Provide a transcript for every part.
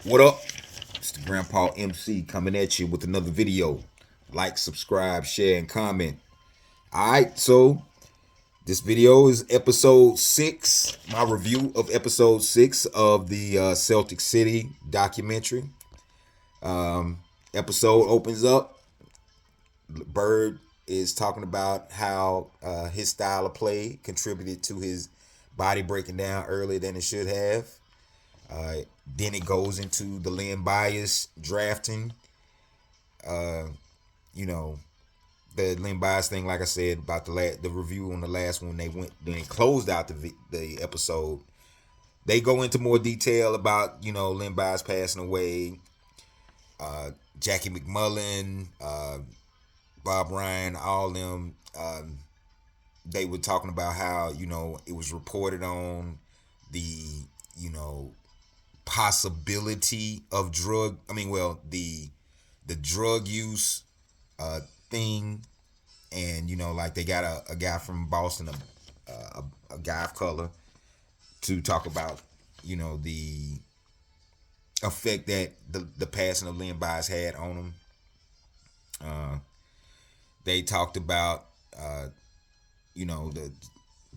What up? It's the Grandpa MC coming at you with another video. Like, subscribe, share, and comment. Alright, so this video is episode 6, my review of episode 6 of the Celtics City documentary. Episode opens up. Bird is talking about how his style of play contributed to his body breaking down earlier than it should have. Then it goes into the Lynn bias drafting. You know, the Lynn bias thing, like I said about the review on the last one, they closed out the episode. They go into more detail about Lynn bias passing away, Jackie McMullen, Bob Ryan, all them. They were talking about how it was reported on the you know possibility of the drug use thing, and like they got a guy from Boston, a guy of color, to talk about the effect that the passing of Lynn Bias had on him. They talked about the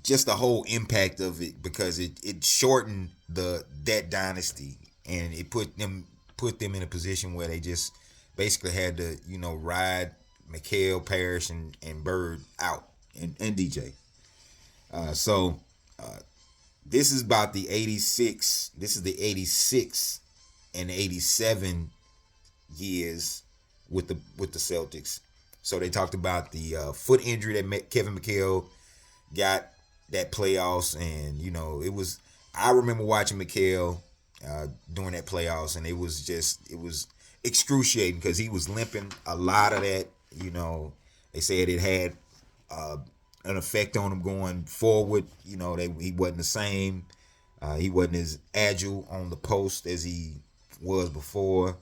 just the whole impact of it, because it shortened that dynasty, and it put them in a position where they just basically had to ride McHale, Parrish, and Bird out, and DJ. So this is about the 86. This is the 86 and 87 years with the Celtics. So they talked about the foot injury that Kevin McHale got that playoffs, and it was. I remember watching McHale during that playoffs, and it was excruciating because he was limping a lot of that. They said it had an effect on him going forward. He wasn't the same. He wasn't as agile on the post as he was before.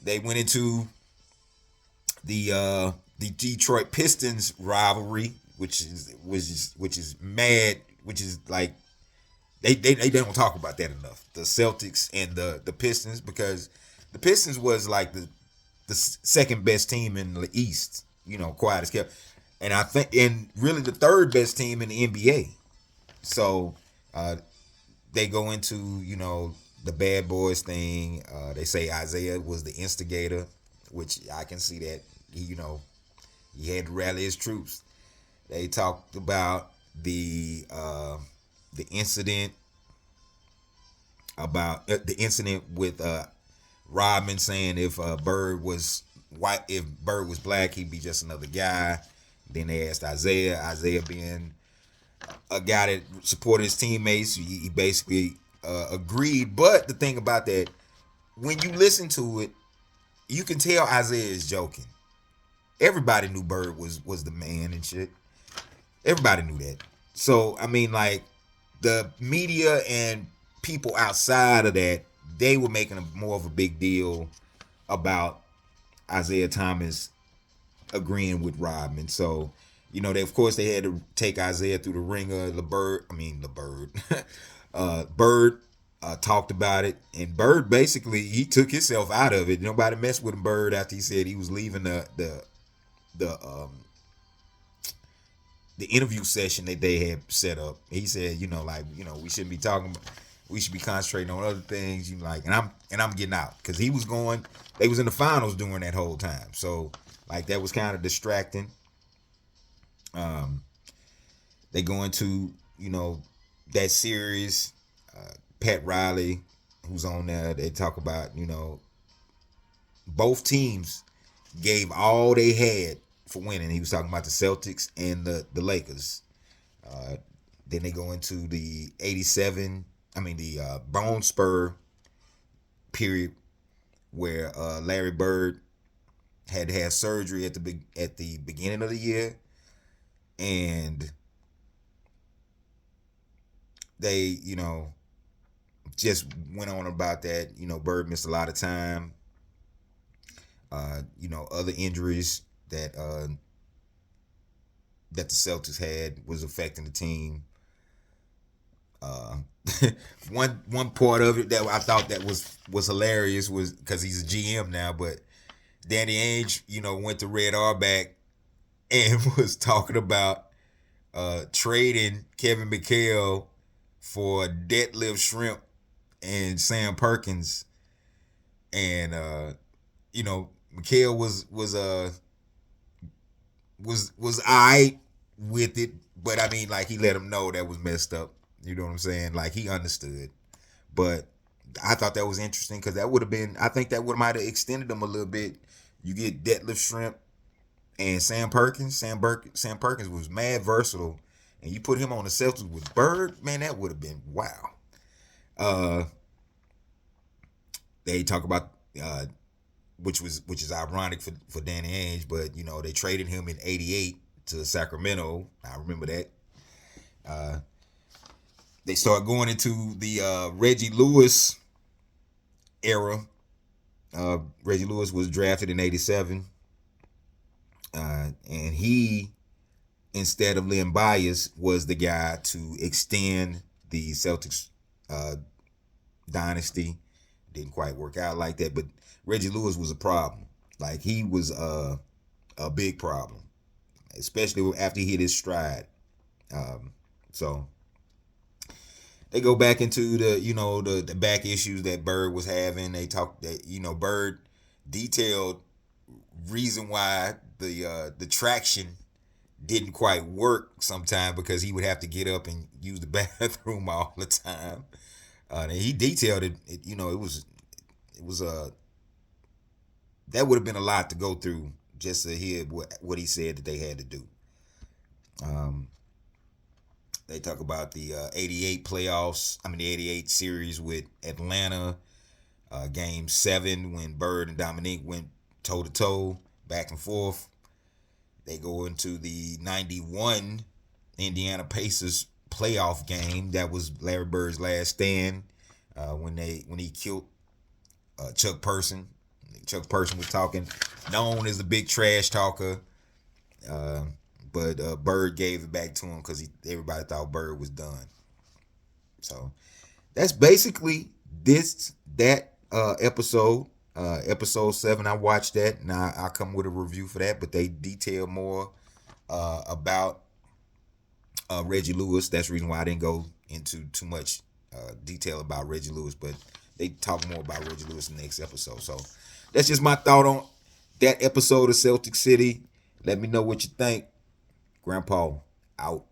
They went into the Detroit Pistons rivalry, which is mad, which is like they don't talk about that enough. The Celtics and the Pistons, because the Pistons was like the second best team in the East, quiet as kept, and I think, and really the third best team in the NBA. So they go into the bad boys thing. They say Isaiah was the instigator, which I can see that. He had to rally his troops. They talked about the incident with Rodman saying if Bird was white, if Bird was black, he'd be just another guy. Then they asked Isaiah being a guy that supported his teammates, he basically agreed. But the thing about that, when you listen to it, you can tell Isaiah is joking. Everybody knew Bird was the man and shit. Everybody knew that. So I mean, like, the media and people outside of that, they were making more of a big deal about Isaiah Thomas agreeing with Rodman. So they, of course, they had to take Isaiah through the ringer. Bird talked about it, and Bird basically, he took himself out of it. Nobody messed with him, Bird, after he said he was leaving the the interview session that they had set up. He said, we shouldn't be talking. We should be concentrating on other things. And I'm getting out, because he was going. They was in the finals during that whole time, so like that was kind of distracting. They go into that series. Pat Riley, who's on there, they talk about both teams gave all they had for winning. He was talking about the Celtics and the Lakers. Then they go into the 87, the Bone Spur period, where Larry Bird had to have surgery at the beginning of the year, and they just went on about that. Bird missed a lot of time. Other injuries that the Celtics had was affecting the team. Uh, one part of it that I thought that was hilarious was because he's a GM now, but Danny Ainge, went to Red Auerbach and was talking about trading Kevin McHale for Deadlift Shrimp and Sam Perkins, and McHale was alright with it, but I mean, like, he let him know that was messed up. You know what I'm saying? Like, he understood, but I thought that was interesting because that would have been. I think that would might have extended them a little bit. You get Deadlift Shrimp and Sam Perkins. Sam Perkins was mad versatile, and you put him on the Celtics with Bird. Man, that would have been wow. Uh, they talk about which is ironic for Danny Ainge, but they traded him in '88 to Sacramento. I remember that. Uh, they start going into the Reggie Lewis era. Reggie Lewis was drafted in '87, and he, instead of Len Bias, was the guy to extend the Celtics dynasty. Didn't quite work out like that, but Reggie Lewis was a problem. Like, he was a big problem, especially after he hit his stride. So they go back into the back issues that Bird was having. They talk that Bird detailed reason why the traction didn't quite work sometime because he would have to get up and use the bathroom all the time. And he detailed it. It was that would have been a lot to go through just to hear what he said that they had to do. Um, they talk about the '88 playoffs. I mean, the '88 series with Atlanta, Game 7 when Bird and Dominique went toe to toe, back and forth. They go into the '91 Indiana Pacers playoff game. That was Larry Bird's last stand when he killed Chuck Person. Chuck Person was known as the big trash talker, uh, but Bird gave it back to him because everybody thought Bird was done. So that's basically that episode. Episode 7, I watched that, and I'll come with a review for that. But they detail more about Reggie Lewis. That's the reason why I didn't go into too much detail about Reggie Lewis. But they talk more about Reggie Lewis in the next episode. So that's just my thought on that episode of Celtics City. Let me know what you think. Grandpa out.